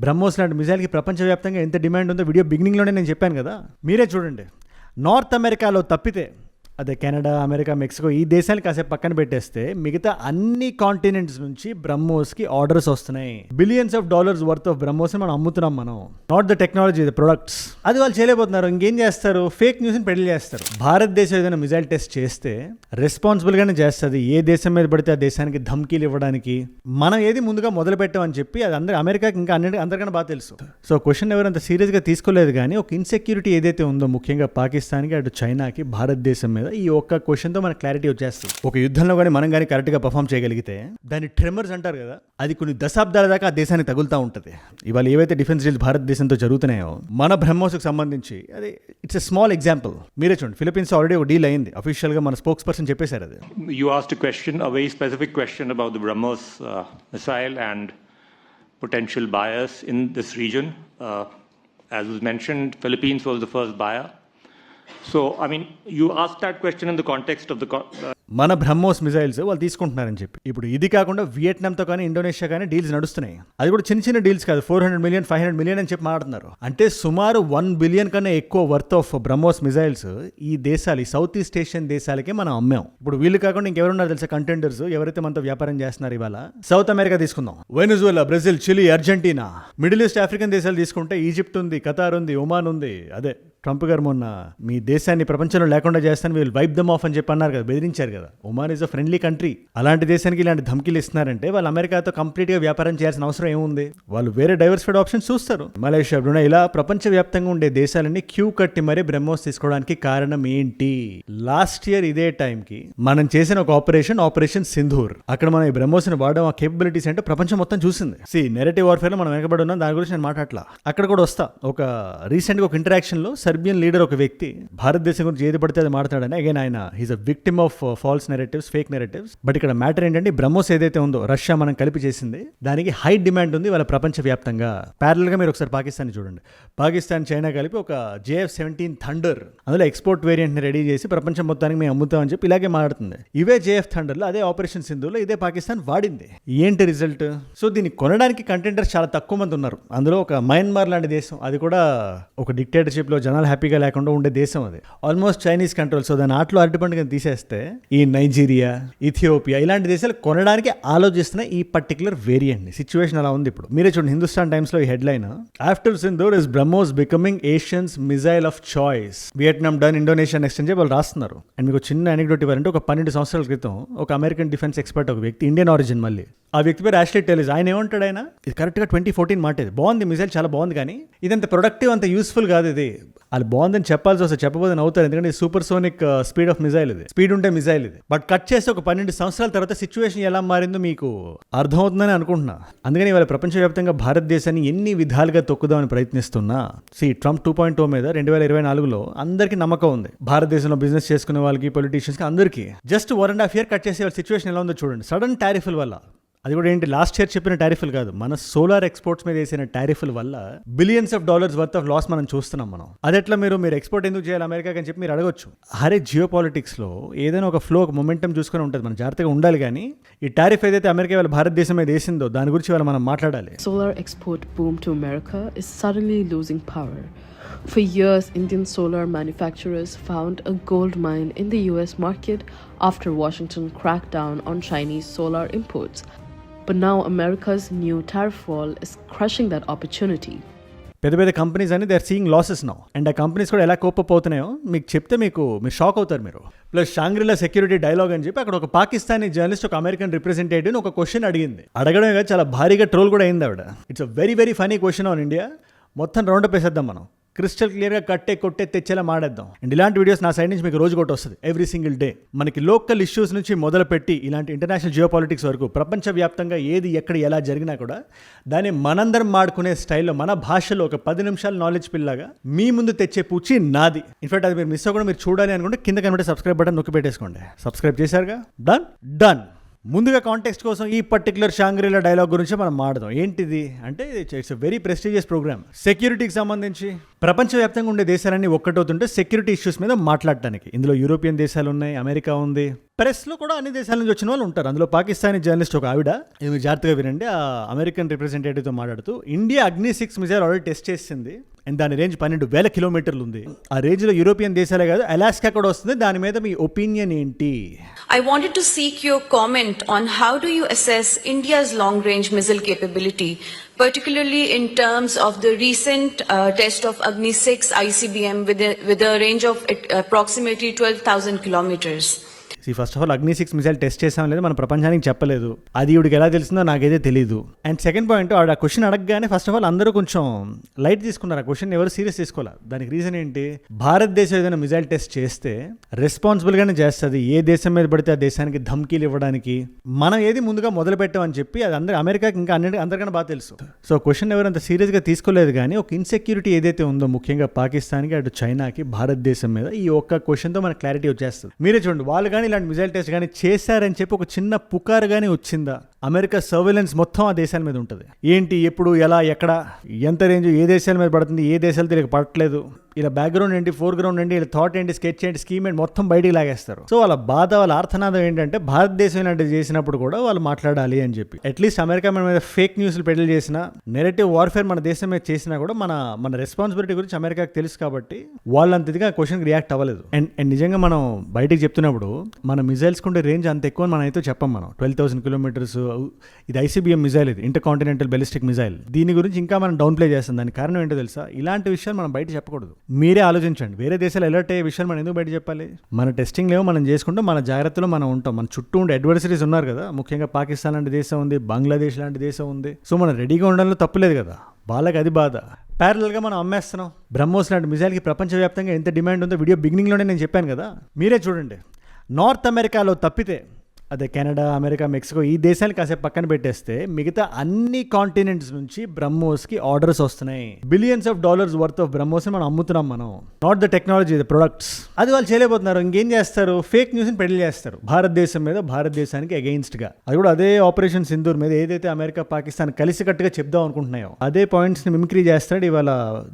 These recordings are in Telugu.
బ్రహ్మోస్ లాంటి మిసైల్కి ప్రపంచవ్యాప్తంగా ఎంత డిమాండ్ ఉందో వీడియో బిగినింగ్లోనే నేను చెప్పాను కదా, మీరే చూడండి. నార్త్ అమెరికాలో తప్పితే, అదే కెనడా, అమెరికా, మెక్సికో, ఈ దేశాలు కాసేపు పక్కన పెట్టేస్తే మిగతా అన్ని కాంటినెంట్స్ నుంచి బ్రహ్మోస్కి ఆర్డర్స్ వస్తున్నాయి. Billions of dollars worth of BrahMos మనం అమ్ముతున్నాం మనం. Not the technology, the products. అది వాళ్ళు చేయలేకపోతున్నారు. ఇంకేం చేస్తారు? ఫేక్ న్యూస్ని పెళ్లి చేస్తారు. భారతదేశం ఏదైనా మిజైల్ టెస్ట్ చేస్తే రెస్పాన్సిబుల్గానే చేస్తుంది. ఏ దేశం మీద పడితే ఆ దేశానికి ధమ్కీలు ఇవ్వడానికి మనం ఏది ముందుగా మొదలు పెట్టామని చెప్పి అది అమెరికాకి ఇంకా అందరికన్నా బాగా తెలుసు. సో క్వశ్చన్ ఎవరంత సీరియస్గా తీసుకోలేదు. కానీ ఒక ఇన్సెక్యూరిటీ ఏదైతే ఉందో ముఖ్యంగా పాకిస్తాన్కి, అటు చైనాకి, భారతదేశం మీద ఈ ఒక్క క్వశ్చన్తో మనకు క్లారిటీ వచ్చేస్తుంది. ఒక యుద్ధంలో కానీ మనం కానీ కరెక్ట్గా పర్ఫామ్ చేయగలిగితే దాన్ని ట్రెమర్స్ అంటారు కదా, అది కొన్ని దశాబ్దాల దాకా ఆ దేశానికి తగులుతూ ఉంటుంది. ఇవాళ ఏవైతే డిఫెన్స్ డీల్స్ భారతదేశంతో జరుగుతున్నాయో మన బ్రహ్మోస్కి సంబంధించి, అది ఇట్స్ ఎ స్మాల్ ఎగ్జాంపుల్. మీరే చూడండి, ఫిలిప్పీన్స్ ఆల్రెడీ ఒక డీల్ అయింది. అఫీషియల్గా మన స్పోక్స్ పర్సన్ చెప్పేశారు అది. You asked a question, a very specific question about the BrahMos missile and potential buyers in this region. As was mentioned, Philippines was the first buyer. So, I mean, you asked that question in the context of the మన బ్రహ్మోస్ మిజైల్స్ వాళ్ళు తీసుకుంటున్నారని చెప్పి. ఇప్పుడు ఇది కాకుండా వియట్నాంతో కానీ, ఇండోనేషియా కానీ డీల్స్ నడుస్తున్నాయి. అది కూడా చిన్న చిన్న డీల్స్ కాదు, 400 million, 500 million అని చెప్పి మాట్లాడుతున్నారు. అంటే సుమారు 1 billion కన్నా ఎక్కువ వర్త్ ఆఫ్ బ్రహ్మోస్ మిజైల్స్ ఈ దేశాలు, ఈ సౌత్ ఈస్ట్ ఏషియన్ దేశాలకే మనం అమ్మాం. ఇప్పుడు వీళ్ళు కాకుండా ఇంకెవరున్నారు తెలుసా కంటెండర్స్, ఎవరైతే మనతో వ్యాపారం చేస్తున్నారు ఇవాళ? సౌత్ అమెరికా తీసుకుందాం, Venezuela, Brazil, Chile, Argentina. Middle East African దేశాలు తీసుకుంటే ఈజిప్ట్ ఉంది, ఖతార్ ఉంది, ఒమాన్ ఉంది. అదే ట్రంప్ గారు మొన్న మీ దేశాన్ని ప్రపంచంలో లేకుండా చేస్తాను, వీళ్ళు వైప్ దమ్ ఆఫ్ అని చెప్పి అన్నారు కదా, బెదిరించారు కదా. Oman is a friendly country. అలాంటి దేశానికి ఇలాంటి ధమ్కీలు ఇస్తున్నారంటే వాళ్ళు అమెరికాతో కంప్లీట్గా వ్యాపారం చేయాల్సిన అవసరం ఏముంది? వాళ్ళు వేరే డైవర్సిఫైడ్ ఆప్షన్స్ చూస్తారు. మలేషియా, బ్రూనై, ఇలా ప్రపంచవ్యాప్తంగా ఉండే దేశాలన్నీ క్యూ కట్టి మరీ బ్రహ్మోస్ తీసుకోవడానికి కారణం ఏంటి? లాస్ట్ ఇయర్ ఇదే టైంకి మనం చేసిన ఒక ఆపరేషన్ సింధూర్. అక్కడ మనం ఈ బ్రహ్మోస్ని వాడడం, ఆ కేపబిలిటీస్ అంటే ప్రపంచం మొత్తం చూసింది. నెరేటివ్ వార్ఫేర్ లో మనం వెనకబడి ఉన్నాం, దాని గురించి నేను మాట్లాడలా. అక్కడ కూడా వస్తా. ఒక రీసెంట్గా ఒక ఇంటరాక్షన్ లో సర్బియన్ లీడర్ ఒక వ్యక్తి భారతదేశం గురించి ఏది పడితే అది మాట్లాడాడని, అగైన్ ఆయన he's a victim of false narratives, fake narratives. But ఇక్కడ మ్యాటర్ ఏంటంటే బ్రహ్మోస్ ఏదైతే ఉందో రష్యా మనం కలిపి చేసింది, దానికి హై డిమాండ్ ఉంది వాళ్ళ ప్రపంచవ్యాప్తంగా. ప్యారల్ గా మీరు ఒకసారి పాకిస్తాన్ చూడండి. పాకిస్తాన్, చైనా కలిపి ఒక JF-17 థండర్, అందులో ఎక్స్పోర్ట్ వేరియంట్ ని రెడీ చేసి ప్రపంచం మొత్తానికి మేము అమ్ముతామని చెప్పి ఇలాగే మాట్లాడుతుంది. ఇవే JF థండర్లో, అదే ఆపరేషన్ సింధూర్లో ఇదే పాకిస్తాన్ వాడింది. ఏంటి రిజల్ట్? సో దీన్ని కొనడానికి కంటెండర్స్ చాలా తక్కువ మంది ఉన్నారు. అందులో ఒక మయన్మార్ లాంటి దేశం, అది కూడా ఒక డిక్టేటర్షిప్ లో జనాలు హ్యాపీగా లేకుండా ఉండే దేశం. అది ఆల్మోస్ట్ చైనీస్ కంట్రోల్. సో దాని ఆటలో అరటిపండుగా తీసేస్తే ఈ నైజీరియా, ఇథియోపియా ఇలాంటి దేశాలు కొనడానికి ఆలోచిస్తున్న ఈ పర్టికులర్ వేరియంట్ సిచ్యువేషన్ అలా ఉంది. ఇప్పుడు మీరే చూడండి, హిందుస్థాన్ టైమ్స్ లో ఈ headline, after Sindoor is BrahMos becoming Asians missile of choice, Vietnam done, Indonesia next అని చెప్పి వాళ్ళు రాస్తున్నారు. అండ్ మీకు చిన్న అనెక్డోట్ ఇవ్వాలంటే, ఒక 12 సంవత్సరాల క్రితం ఒక అమెరికన్ డిఫెన్స్ ఎక్స్పర్ట్, ఒక వ్యక్తి, ఇండియన్ ఆరిజిన్, మళ్ళీ ఆ వ్యక్తి పేరు యాష్లీ టెలిస్. ఆయన ఏమంటాడు, ఆయన ఇది కరెక్ట్గా 2014 మాట, ఇది బాగుంది మిజైల్, చాలా బాగుంది, కానీ ఇదంత ప్రొడక్టివ్, అంత యూస్ఫుల్ కాదు. ఇది అది బాగుందని చెప్పాల్సి వస్తే చెప్పబోదని అవుతారు, ఎందుకంటే super sonic speed of missile ఇది, స్పీడ్ ఉంటే మిజైల్ ఇది. బట్ కట్ చేసి ఒక 12 సంవత్సరాల తర్వాత సిచ్యువేషన్ ఎలా మారిందో మీకు అర్థమవుతుందని అనుకుంటున్నా. అందుకని ఇవాళ ప్రపంచవ్యాప్తంగా భారతదేశాన్ని ఎన్ని విధాలుగా తొక్కుదామని ప్రయత్నిస్తున్నా, ట్రంప్ 2.0 మీద 2024లో అందరికీ నమ్మకం ఉంది. భారతదేశంలో బిజినెస్ చేసుకునే వాళ్ళకి, పొలిటీషియన్స్కి, అందరికీ. జస్ట్ 1.5 year కట్ చేసే వాళ్ళ సిచ్యువేషన్ ఎలా ఉందో చూడండి. సడన్ టారిఫ్ల వల్ల, అది కూడా ఏంటి, లాస్ట్ ఇయర్ చెప్పిన టారిఫ్లు కాదు, మన సోలార్ ఎక్స్పోర్ట్స్ మీద వేసిన టారిఫ్ల వల్ల billions of dollars worth of loss మనం చూస్తున్నాం. మనం అదెట్లా మీరు ఎక్స్పోర్ట్ ఎందుకు చేయాలి అమెరికాకి అని చెప్పి మీరు అడగొచ్చు. హరే, జియో పాలిటిక్స్లో ఏదైనా ఒక ఫ్లో, ఒక మొమెంటం చూసుకొని ఉంటుంది, మనం జాగ్రత్తగా ఉండాలి. కానీ ఈ టారిఫ్ ఏదైతే అమెరికా వాళ్ళ భారతదేశం మీద వేసిందో దాని గురించి వాళ్ళ మనం మాట్లాడాలి. Solar export boom to America is suddenly losing power. For years, Indian solar manufacturers found a gold mine in the US market after Washington cracked down on Chinese solar imports. But now America's new tariff wall is crushing that opportunity. పెద్ద కంపెనీస్ అని they are seeing losses now. And ఆ కంపెనీస్ కూడా ఎలా కోప్పవుతున్నాయో మీకు చెప్తే మీరు షాక్ అవుతారు. మీరు ప్లస్ షాంగ్రిలా సెక్యూరిటీ డైలాగ్ అని చెప్పి అక్కడ ఒక పాకిస్తానీ జర్నలిస్ట్ ఒక అమెరికన్ రిప్రజెంటేటివ్ ఒక క్వశ్చన్ అడిగింది. అడగడమే కాదు, చాలా భారీగా ట్రోల్ కూడా అయింది ఆవిడ. It's a very very funny question on India. మొత్తం రౌండప్ వేసేద్దాం మనం, క్రిస్టల్ క్లియర్గా కొట్టే తెచ్చేలా మాడేద్దాం. అండ్ ఇలాంటి వీడియోస్ నా సైడ్ నుంచి మీకు రోజు ఒకటి వస్తుంది, ఎవ్రీ సింగిల్ డే. మనకి లోకల్ ఇష్యూస్ నుంచి మొదలుపెట్టి ఇలాంటి ఇంటర్నేషనల్ జియో పాలిటిక్స్ వరకు ప్రపంచవ్యాప్తంగా ఏది ఎక్కడ ఎలా జరిగినా కూడా దాన్ని మనందరం మాడుకునే స్టైల్లో, మన భాషలో ఒక 10 నిమిషాల నాలెడ్జ్ పిల్లగా మీ ముందు తెచ్చే పూచి నాది. ఇన్ఫాక్ట్ అది మీరు మిస్ అవ్వకుండా మీరు చూడాలి అనుకుంటే కింద కనబడే సబ్స్క్రైబ్ బటన్ నొక్కి పెట్టేసుకోండి. సబ్స్క్రైబ్ చేశారుగా, డన్. ముందుగా కాంటెక్స్ట్ కోసం ఈ పర్టికులర్ షాంగ్రీలా డైలాగ్ గురించి మనం మాట్లాడదాం. ఏంటిది అంటే ఇట్స్ వెరీ ప్రెస్టీజియస్ ప్రోగ్రామ్. సెక్యూరిటీకి సంబంధించి ప్రపంచవ్యాప్తంగా ఉండే దేశాలన్నీ ఒక్కటవుతుంటే సెక్యూరిటీ ఇష్యూస్ మీద మాట్లాడటానికి. ఇందులో యూరోపియన్ దేశాలు ఉన్నాయి, అమెరికా ఉంది, ప్రెస్లో కూడా అన్ని దేశాల నుంచి వచ్చిన వాళ్ళు ఉంటారు. అందులో పాకిస్తానీ జర్నలిస్ట్ ఒక ఆవిడ, ఇది జాగ్రత్తగా వినండి, ఆ అమెరికన్ రిప్రజెంటేటివ్తో మాట్లాడుతూ ఇండియా అగ్ని-6 మిసైల్ ఆల్రెడీ టెస్ట్ చేసింది అండ్ దాని రేంజ్ 12,000 కిలోమీటర్లు ఉంది. ఆ రేంజ్లో యూరోపియన్ దేశాలే కాదు అలాస్కా కూడా వస్తుంది. దాని మీద మీ ఒపీనియన్ ఏంటి? I wanted to seek your comment on how do you assess India's long-range missile capability, particularly in terms of the recent test of Agni-6 ICBM with a range of approximately 12,000 kilometers. First of all అగ్ని-6 మిసైల్ టెస్ట్ చేసాం లేదు, మన ప్రపంచానికి చెప్పలేదు. అది ఇవిడికి ఎలా తెలిసిందో నాకైతే తెలియదు. అండ్ సెకండ్ పాయింట్, ఆ క్వశ్చన్ అడగగానే ఫస్ట్ ఆఫ్ ఆల్ అందరూ కొంచెం లైట్ తీసుకున్నారు. ఆ క్వశ్చన్ ఎవరు సీరియస్ తీసుకోవాలి. దానికి రీజన్ ఏంటి? భారతదేశం ఏదైనా మిసైల్ టెస్ట్ చేస్తే రెస్పాన్సిబుల్గానే చేస్తుంది. ఏ దేశం మీద పడితే ఆ దేశానికి ధమ్కీలు ఇవ్వడానికి మనం ఏది ముందుగా మొదలు పెట్టామని చెప్పి అది అమెరికాకి ఇంకా అందరికన్నా బాగా తెలుసు. సో క్వశ్చన్ ఎవరు అంత సీరియస్గా తీసుకోలేదు. కానీ ఒక ఇన్సెక్యూరిటీ ఏదైతే ఉందో ముఖ్యంగా పాకిస్తాన్కి, అటు చైనాకి, భారతదేశం మీద ఈ ఒక్క క్వశ్చన్తో మనకు క్లారిటీ వచ్చేస్తుంది. మీరే చూడండి, వాళ్ళు కానీ ఇలాంటి మిసైల్ టెస్ట్ కానీ చేశారని చెప్పి ఒక చిన్న పుకారు కానీ వచ్చిందా, అమెరికా సర్వేలెన్స్ మొత్తం ఆ దేశాల మీద ఉంటుంది. ఏంటి, ఎప్పుడు, ఎలా, ఎక్కడ, ఎంత రేంజ్, ఏ దేశాల మీద పడుతుంది, ఏ దేశాలు తెలియక పడట్లేదు, ఇలా బ్యాక్గ్రౌండ్ ఏంటి, ఫోర్గ్రౌండ్ ఏంటి, ఇలా థాట్ ఏంటి, స్కెచ్ ఏంటి, స్కీమ్ ఏంటి, మొత్తం బయటికి లాగేస్తారు. సో వాళ్ళ బాధ, వాళ్ళ ఆర్థనాదం ఏంటంటే భారతదేశం ఇలాంటివి చేసినప్పుడు కూడా వాళ్ళు మాట్లాడాలి అని చెప్పి. అట్లీస్ట్ అమెరికా మన మీద ఫేక్ న్యూస్లు పెళ్లి చేసినా, నెరేటివ్ వార్ఫేర్ మన దేశం మీద చేసినా కూడా మన రెస్పాన్సిబిలిటీ గురించి అమెరికాకి తెలుసు కాబట్టి వాళ్ళంత ఇదిగా క్వశ్చన్కి రియాక్ట్ అవ్వలేదు. అండ్ నిజంగా మనం బయటికి చెప్తున్నప్పుడు మన మిసైల్స్ ఉండే రేంజ్ అంత ఎక్కువ మనం అయితే చెప్పం. మనం 12,000 కిలోమీటర్స్, ఇది ఐసీబీఎం మిసైల్, ఇది ఇంటర్ కాంటినెంటల్ బెలిస్టిక్ మిసైల్. దీని గురించి ఇంకా మనం డౌన్ ప్లే చేస్తాం. దానికి కారణం ఏంటో తెలుసా? ఇలాంటి విషయాలు మనం బయట చెప్పకూడదు. మీరే ఆలోచించండి, వేరే దేశాలు అలర్ట్ అయ్యే విషయాలు మనం ఎందుకు బయట చెప్పాలి? మన టెస్టింగ్ లేవు, మనం చేసుకుంటాం, మన జాగ్రత్తలో మనం ఉంటాం. మన చుట్టూ ఉండే అడ్వర్సరీస్ ఉన్నారు కదా, ముఖ్యంగా పాకిస్తాన్ లాంటి దేశం ఉంది, బంగ్లాదేశ్ లాంటి దేశం ఉంది. సో మనం రెడీగా ఉండడంలో తప్పులేదు కదా, వాళ్ళకి అది బాధ. ప్యారలల్గా మనం అమ్మేస్తున్నాం. బ్రహ్మోస్ లాంటి మిసైల్కి ప్రపంచవ్యాప్తంగా ఎంత డిమాండ్ ఉందో వీడియో బిగినింగ్లోనే నేను చెప్పాను కదా, మీరే చూడండి. నార్త్ అమెరికాలో తప్పితే, అదే కెనడా, అమెరికా, మెక్సికో, ఈ దేశాలు కాసేపు పక్కన పెట్టేస్తే మిగతా అన్ని కాంటినెంట్స్ నుంచి బ్రహ్మోస్కి ఆర్డర్స్ వస్తున్నాయి. Billions of dollars worth of BrahMos మనం అమ్ముతున్నాం. మనం not the technology, the products. అది వాళ్ళు చేయలేకపోతున్నారు. ఇంకేం చేస్తారు? ఫేక్ న్యూస్ని పెళ్లి చేస్తారు భారతదేశం మీద, భారతదేశానికి అగెయిన్స్ట్గా. అది కూడా అదే ఆపరేషన్ సింధూర్ మీద ఏదైతే అమెరికా, పాకిస్తాన్ కలిసికట్టుగా చెప్దాం అనుకుంటున్నాయో అదే పాయింట్స్ని మిమిక్రీ చేస్తాడు ఇవాళ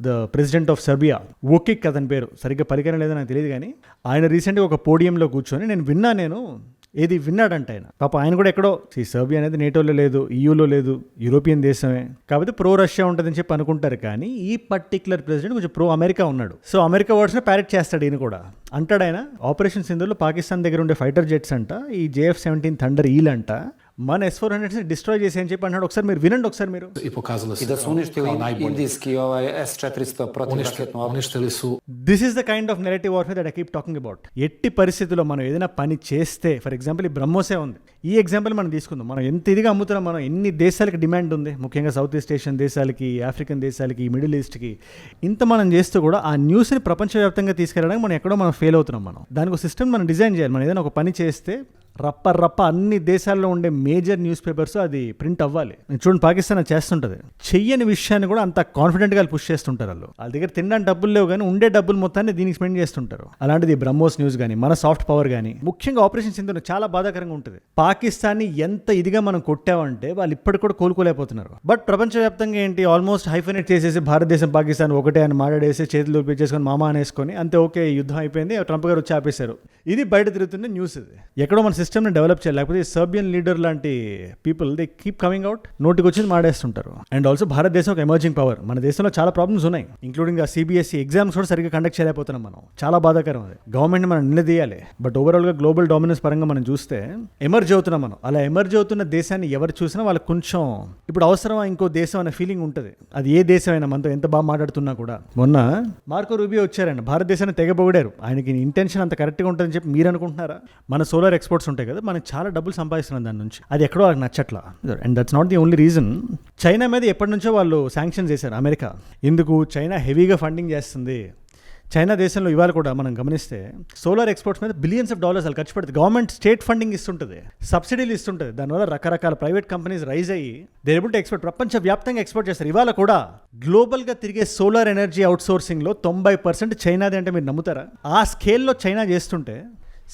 ద ప్రెసిడెంట్ ఆఫ్ సర్బియా, వొకిక్ అతని పేరు, సరిగ్గా పరికరం లేదో నాకు తెలియదు. కానీ ఆయన రీసెంట్గా ఒక పోడియంలో కూర్చొని నేను ఏది విన్నాడంట ఆయన. పాప ఆయన కూడా ఎక్కడో, సర్బియా అనేది నేటోలో లేదు, ఈయూలో లేదు, యూరోపియన్ దేశమే కాబట్టి ప్రో రష్యా ఉంటుందని చెప్పి అనుకుంటారు. కానీ ఈ పర్టికులర్ ప్రెసిడెంట్ కొంచెం ప్రో అమెరికా ఉన్నాడు. సో అమెరికా వర్డ్స్ని ప్యారెట్ చేస్తాడు. ఈయన కూడా అంటాడు, ఆయన ఆపరేషన్ సింధూర్లో పాకిస్తాన్ దగ్గర ఉండే ఫైటర్ జెట్స్ అంట, ఈ JF-17 థండర్ ఈల్ అంట, మన S-400 డిస్ట్రాయ్ చేసి అని చెప్పి అన్నాడు. ఒకసారి మీరు వినండి, ఒకసారి మీరు. This is the kind of narrative warfare that I keep talking about. ఎట్టి పరిస్థితుల్లో మనం ఏదైనా పని చేస్తే, ఫర్ ఎగ్జాంపుల్ ఈ బ్రహ్మోసే ఉంది, ఈ ఎగ్జాంపుల్ మనం తీసుకుందాం. మనం ఎంత ఇదిగా అమ్ముతున్నాం, మనం ఎన్ని దేశాలకి డిమాండ్ ఉంది, ముఖ్యంగా సౌత్ ఈస్ట్ ఏషియన్ దేశాలకి, ఆఫ్రికన్ దేశాలకి, మిడిల్ ఈస్ట్కి. ఇంత మనం చేస్తూ కూడా ఆ న్యూస్ని ప్రపంచవ్యాప్తంగా తీసుకెళ్ళడానికి మనం ఎక్కడో మనం ఫెయిల్ అవుతున్నాం. మనం దానికి ఒక సిస్టమ్ మనం డిజైన్ చేయాలి. మనం ఏదైనా ఒక పని చేస్తే రప్ప అన్ని దేశాల్లో ఉండే మేజర్ న్యూస్ పేపర్స్ అది ప్రింట్ అవ్వాలి. చూడండి, పాకిస్తాన్ అది చేస్తుంటుంది. చెయ్యని విషయాన్ని కూడా అంత కాన్ఫిడెంట్గా పుష్ చేస్తుంటారు. వాళ్ళ దగ్గర తినడానికి డబ్బులు లేవు కానీ ఉండే డబ్బులు మొత్తాన్ని దీనికి స్పెండ్ చేస్తుంటారు. అలాంటిది బ్రహ్మోస్ న్యూస్ కానీ, మన సాఫ్ట్ పవర్ కానీ, ముఖ్యంగా ఆపరేషన్ సింధూర్ చాలా బాధాకరంగా ఉంటుంది. పాకిస్తాన్ని ఎంత ఇదిగా మనం కొట్టామంటే వాళ్ళు ఇప్పటికి కూడా కోలుకోలేకపోతున్నారు. బట్ ప్రపంచవ్యాప్తంగా ఏంటి, ఆల్మోస్ట్ హైఫైనేట్ చేసేసి భారతదేశం, పాకిస్తాన్ ఒకటే అని మాట్లాడేసి చేతులు ఊపించేసుకొని మామా అనేసుకొని అంతే, ఓకే యుద్ధం అయిపోయింది, ట్రంప్ గారు వచ్చి ఆపేశారు. ఇది బయట తిరుగుతున్న న్యూస్. ఇది ఎక్కడో మన సిస్టమ్ని డెవలప్ చేయాలి. లేకపోతే సర్బియన్ లీడర్ లాంటి people they keep coming out, నోటికి వచ్చింది మాడేస్తుంటారు. అండ్ ఆల్సో భారతదేశం ఒక ఎమర్జింగ్ పవర్. మన దేశంలో చాలా ప్రాబ్లమ్స్ ఉన్నాయి, ఇంక్లూడింగ్ ఆ CBSE ఎగ్జామ్స్ కూడా సరిగ్గా కండక్ట్ చేయలేకపోతున్నాం మనం. చాలా బాధాకరం అది. గవర్నమెంట్ మనం నిలదీయాలి. బట్ ఓవరాల్గా గ్లోబల్ డామినెన్స్ పరంగా మనం చూస్తే ఎమర్జ్ అవుతున్నాం మనం. అలా ఎమర్జ్ అవుతున్న దేశాన్ని ఎవరు చూసినా వాళ్ళకి కొంచెం ఇప్పుడు అవసరమా ఇంకో దేశం అనే ఫీలింగ్ ఉంటుంది. అది ఏ దేశమైనా మనతో ఎంత బాగా మాట్లాడుతున్నా కూడా. మొన్న మార్కో రూబియో వచ్చారండి, భారతదేశాన్ని తెగబొగిడారు. ఆయనకి ఇంటెన్షన్ అంత కరెక్ట్గా ఉంటుందని చెప్పి మీరు అనుకుంటున్నారా? మన సోలార్ ఎక్స్పోర్ట్స్ ఉంటాయి కదా, మనకి చాలా డబ్బులు సంపాదిస్తున్నాం దాని నుంచి. అది ఎక్కడో వాళ్ళకి నచ్చట్లా. And that's not the only reason. China మీద ఎప్పటి నుంచో వాళ్ళు శాంక్షన్స్ చేశారు అమెరికా. ఎందుకు? చైనా హెవీగా ఫండింగ్ చేస్తుంది. చైనా దేశంలో ఇవాళ కూడా మనం గమనిస్తే సోలార్ ఎక్స్పోర్ట్స్ మీద బిలియన్స్ ఆఫ్ డాలర్స్ వాళ్ళు ఖర్చు పెడుతుంది. గవర్నమెంట్ స్టేట్ ఫండింగ్ ఇస్తుంటుంది, సబ్సిడీలు ఇస్తుంటుంది. దానివల్ల రకరకాల ప్రైవేట్ కంపెనీస్ రైజ్ అయ్యి దే ఏబుల్ టు ఎక్స్పోర్ట్, ప్రపంచవ్యాప్తంగా ఎక్స్పోర్ట్ చేస్తారు. ఇవాళ కూడా గ్లోబల్గా తిరిగే సోలార్ ఎనర్జీ అవుట్సోర్సింగ్లో 90% చైనాది అంటే మీరు నమ్ముతారా? ఆ స్కేల్లో చైనా చేస్తుంటే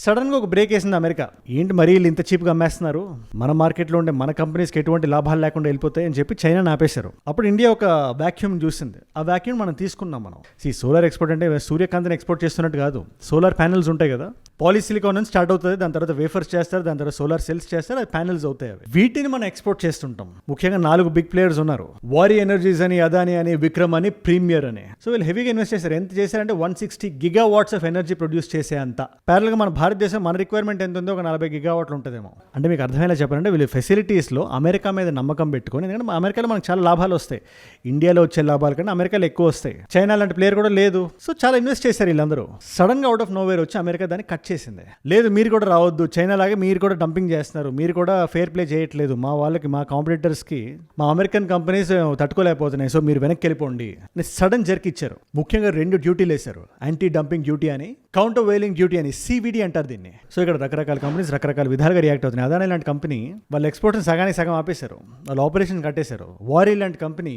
సడన్ గా ఒక బ్రేక్ వేసింది అమెరికా. ఏంటి మరీ వీళ్ళు ఇంత చీప్గా అమ్మేస్తున్నారు, మన మార్కెట్లో ఉండే మన కంపెనీస్కి ఎటువంటి లాభాలు లేకుండా వెళ్ళిపోతాయి అని చెప్పి చైనా ఆపేశారు. అప్పుడు ఇండియా ఒక వాక్యూమ్ చూసింది. ఆ వాక్యూమ్ మనం తీసుకున్నాం. మనం సోలార్ ఎక్స్పోర్ట్ అంటే సూర్యకాంతిని ఎక్స్పోర్ట్ చేస్తున్నట్టు కాదు. సోలార్ ప్యానెల్స్ ఉంటాయి కదా, పాలిసిలికాన్ నుంచి స్టార్ట్ అవుతుంది, దాని తర్వాత వేఫర్స్ చేస్తారు, దాని తర్వాత సోలార్ సెల్స్ చేస్తారు, అది ప్యానెల్స్ అవుతాయి. అవి వీటిని మనం ఎక్స్పోర్ట్ చేస్తుంటాం. ముఖ్యంగా 4 బిగ్ ప్లేయర్స్ ఉన్నారు, వారి ఎనర్జీస్ అని, అదాని అని, విక్రమ్ అని, ప్రీమియర్ అని. సో వీళ్ళు హెవీగా ఇన్వెస్ట్ చేశారు. ఎంత చేశారంటే 160 గిగావాట్స్ ఆఫ్ ఎనర్జీ ప్రొడ్యూస్ చేసే అంత. ప్యారల్గా మన భారతదేశం మన రిక్వైర్మెంట్ ఎంత ఉందో ఒక 40 గిగావాట్లు ఉంటుందేమో. అంటే మీకు అర్థమయ్యేలా చెప్పాలంటే వీళ్ళు ఫెసిలిటీస్లో అమెరికా మీద నమ్మకం పెట్టుకొని, ఎందుకంటే అమెరికాలో మనకు చాలా లాభాలు వస్తాయి, ఇండియాలో వచ్చే లాభాల కంటే అమెరికాలో ఎక్కువ వస్తాయి. చైనా లాంటి ప్లేయర్ కూడా లేదు. సో చాలా ఇన్వెస్ట్ చేశారు వీళ్ళందరూ. సడన్ గా అవుట్ ఆఫ్ నోవేర్ వచ్చి అమెరికా దాన్ని కట్ చేసింది. లేదు మీరు కూడా రావద్దు, చైనా లాగే మీరు కూడా డంపింగ్ చేస్తున్నారు, మీరు కూడా ఫేర్ ప్లే చేయట్లేదు, మా వాళ్ళకి, మా కాంపిటీటర్స్కి, మా అమెరికన్ కంపెనీస్ తట్టుకోలేకపోతున్నాయి, సో మీరు వెనక్కి వెళ్ళిపోండి. సడన్ జర్క్ ఇచ్చారు. ముఖ్యంగా 2 డ్యూటీలు వేశారు, యాంటీ డంపింగ్ డ్యూటీ అని, కౌంటర్ వెయిలింగ్ డ్యూటీ అని, CVD అంటారు దీన్ని. సో ఇక్కడ రకరకాల కంపెనీస్ రకరకాల విధాలుగా రియాక్ట్ అవుతున్నాయి. అదాని లాంటి కంపెనీ వాళ్ళ ఎక్స్పోర్ట్ని సగానికి సగం ఆపేశారు, వాళ్ళ ఆపరేషన్ కట్టేశారు. వారీ లాంటి కంపెనీ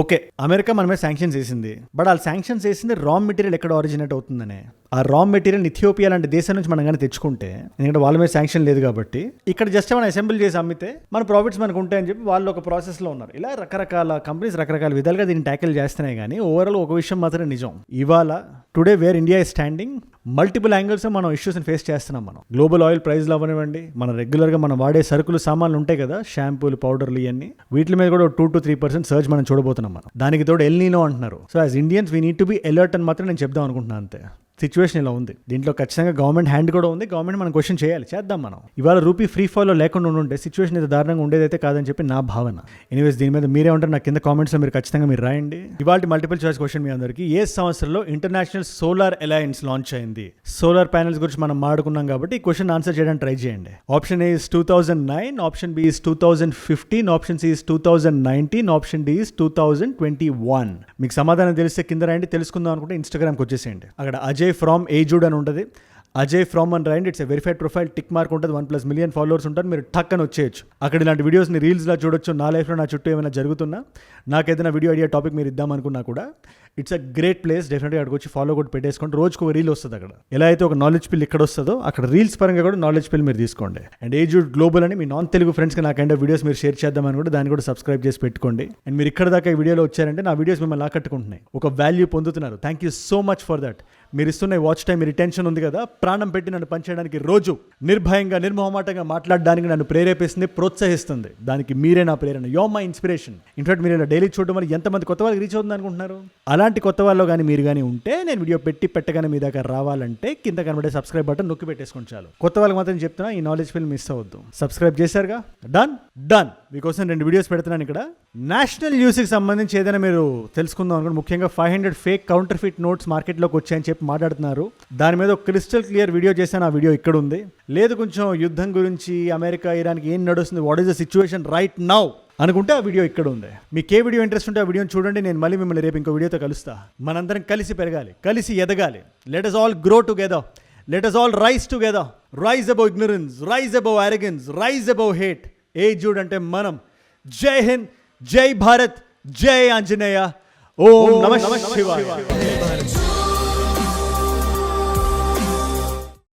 ఓకే అమెరికా మన మీద శాంక్షన్స్ వేసింది, బట్ వాళ్ళు శాంక్షన్స్ వేసింది రా మెటీరియల్ ఎక్కడ ఆరిజినేట్ అవుతుందనే. ఆ రా మెటీరియల్ ఇథియోపియా లాంటి దేశం నుంచి మనం కానీ తెచ్చుకుంటే, ఎందుకంటే వాళ్ళ మీద శాంక్షన్ లేదు కాబట్టి, ఇక్కడ జస్ట్ మనం అసెంబ్లీ చేసి అమ్మితే మన ప్రాఫిట్స్ మనకు ఉంటాయని చెప్పి వాళ్ళు ఒక ప్రాసెస్లో ఉన్నారు. ఇలా రకరకాల కంపెనీస్ రకరకాల విధాలుగా దీన్ని ట్యాకిల్ చేస్తున్నాయి. కానీ ఓవరాల్ ఒక విషయం మాత్రం నిజం, ఇవాళ today where India is standing, multiple angles మనం ఇష్యూస్ని ఫేస్ చేస్తున్నాం. మనం గ్లోబల్ ఆయిల్ ప్రైస్లు అవ్వనివ్వండి, మన రెగ్యులర్గా మనం వాడే సరుకులు సామాన్లు ఉంటాయి కదా, షాంపూలు, పౌడర్లు, ఇవన్నీ, వీటి మీద కూడా 2 to 3% సర్జ్ మనం చూడబోతున్నాం. మనం దానికి తోడు ఎల్ నీనో అంటున్నారు. So as Indians we need to be alert అని మాత్రం నేను చెప్దాం అనుకుంటున్నాను. అంతే సిచ్యువేషన్ ఇలా ఉంది. దీంట్లో ఖచ్చితంగా గవర్నమెంట్ హ్యాండ్ కూడా ఉంది. గవర్నమెంట్ మనం క్వశ్చన్ చేద్దాం. మనం ఇవాళ రూపీ ఫ్రీ ఫాల్లో లేకుండా ఉంటే సిచ్యువేషన్ ఇది దారుణంగా ఉండేదైతే కాదని చెప్పి నా భావన. ఎనీవేస్ దీని మీద మీరే ఉంటారు, నాకు కింద కామెంట్స్లో మీరు ఖచ్చితంగా మీరు రాయండి. ఇవాళ మల్టిపుల్ చాయిస్ క్వశ్చన్ మీ అందరికీ, ఏ సంవత్సరంలో ఇంటర్నేషనల్ సోలార్ అలయన్స్ లాంచ్ అయింది? సోలార్ ప్యానెల్స్ గురించి మనం మాట్లాడుకున్నాం కాబట్టి ఈ క్వశ్చన్ ఆన్సర్ చేయడానికి ట్రై చేయండి. Option A is 2009, option B is 2015, option C is 2019, option D is 2021. మీకు సమాధానం తెలిస్తే కింద రాయండి. తెలుసుకుందాం అనుకుంటే ఇన్స్టాగ్రామ్కి వచ్చేసేయండి. అక్కడ అజయ్ ఫ్రమ్ ఏజుడ్ అని ఉంటుంది, అజయ్ ఫ్రమ్ అని రాయండి. It's a verified profile, tick mark ఉంటుంది, 1+ మిలియన్ ఫాలోవర్స్ ఉంటారు. మీరు టక్ అని వచ్చేయచ్చు. అక్కడ ఇలాంటి వీడియోస్ని రీల్స్లో చూడొచ్చు. నా లైఫ్లో నా చుట్టూ ఏమైనా జరుగుతున్నా, నాకు ఏదైనా వీడియో ఐడియా టాపిక్ మీరు ఇద్దామనుకున్నా కూడా ఇట్స్ అ గ్రేట్ ప్లేస్. డెఫినెట్గా అక్కడికి వచ్చి ఫాలో కూడా పెట్టేసుకోండి. రోజుకు ఒక రీల్ వస్తుంది. అక్కడ ఎలా అయితే ఒక నాలెడ్జ్ పిల్ ఇక్కడ వస్తుందో, అక్కడ రీల్స్ పరంగా కూడా నాలెడ్జ్ పిల్ మీరు తీసుకోండి. అండ్ ఏజుడ్ గ్లోబల్ అని మీ నాన్ తెలుగు ఫ్రెండ్స్కి నా కైండ్ ఆఫ్ వీడియోస్ మీరు షేర్ చేద్దామని కూడా దాన్ని కూడా సబ్స్క్రైబ్ చేసి పెట్టుకోండి. అండ్ మీరు ఇక్కడ దాకా ఈ వీడియోలో వచ్చారంటే నా వీడియోస్ మిమ్మల్ని ఆకట్టుకుంటున్నాయి, ఒక వాల్యూ పొందుతున్నారు. Thank you so much for that. మీరు ఇస్తున్న వాచ్ టైం, మీ రిటెన్షన్ ఉంది కదా, ప్రాణం పెట్టి నన్ను పనిచేయడానికి, రోజు నిర్భయంగా నిర్మోహమాటంగా మాట్లాడడానికి నన్ను ప్రేరేపిస్తుంది, ప్రోత్సహిస్తుంది. దానికి మీరే నా ప్రేరణ. Yo my inspiration. ఇన్ఫాక్ట్ మీరు ఇలా డైలీ చూడడం వల్ల ఎంతమంది కొత్త వాళ్ళకి రీచ్ అవుతుంది అనుకుంటున్నారు? అలాంటి కొత్త వాళ్ళు కానీ మీరు కానీ ఉంటే, నేను వీడియో పెట్టగానే మీ దగ్గర రావాలంటే కింద కనబడే సబ్స్క్రైబ్ బటన్ నొక్కి పెట్టేసుకొని చాలు. కొత్త వాళ్ళకి మాత్రం చెప్తున్నా, ఈ నాలెడ్జ్ ఫిల్ మిస్ అవ్వద్దు. సబ్స్క్రైబ్ చేశారుగా, డన్. మీకోసం 2 వీడియోస్ పెడుతున్నాను ఇక్కడ. నేషనల్ న్యూస్కి సంబంధించి ఏదైనా మీరు తెలుసుకుందాం అనుకోండి. ముఖ్యంగా 500 ఫేక్ కౌంటర్ ఫిట్ నోట్స్ మార్కెట్లోకి వచ్చాయని చెప్పి మాట్లాడుతున్నారు. దాని మీద ఒక క్రిస్టల్ క్లియర్ వీడియో చేశాను. ఆ వీడియో ఇక్కడ ఉంది. లేదు కొంచెం యుద్ధం గురించి, అమెరికా ఇరాన్కి ఏం నడుస్తుంది, what is the situation right now అనుకుంటే ఆ వీడియో ఇక్కడ ఉంది. మీకు ఏ వీడియో ఇంట్రెస్ట్ ఉంటే ఆ వీడియోని చూడండి. నేను మళ్ళీ మిమ్మల్ని రేపు ఇంకో వీడియోతో కలుస్తా. మనందరం కలిసి పెరగాలి, కలిసి ఎదగాలి. Let us all grow together. Let us all rise together. Rise above ignorance, rise above arrogance, rise above hate. ఏజుడ్ అంటే మనం. జై హింద్, జై భారత్, జై ఆంజనేయ. ఓం నమః శివాయ.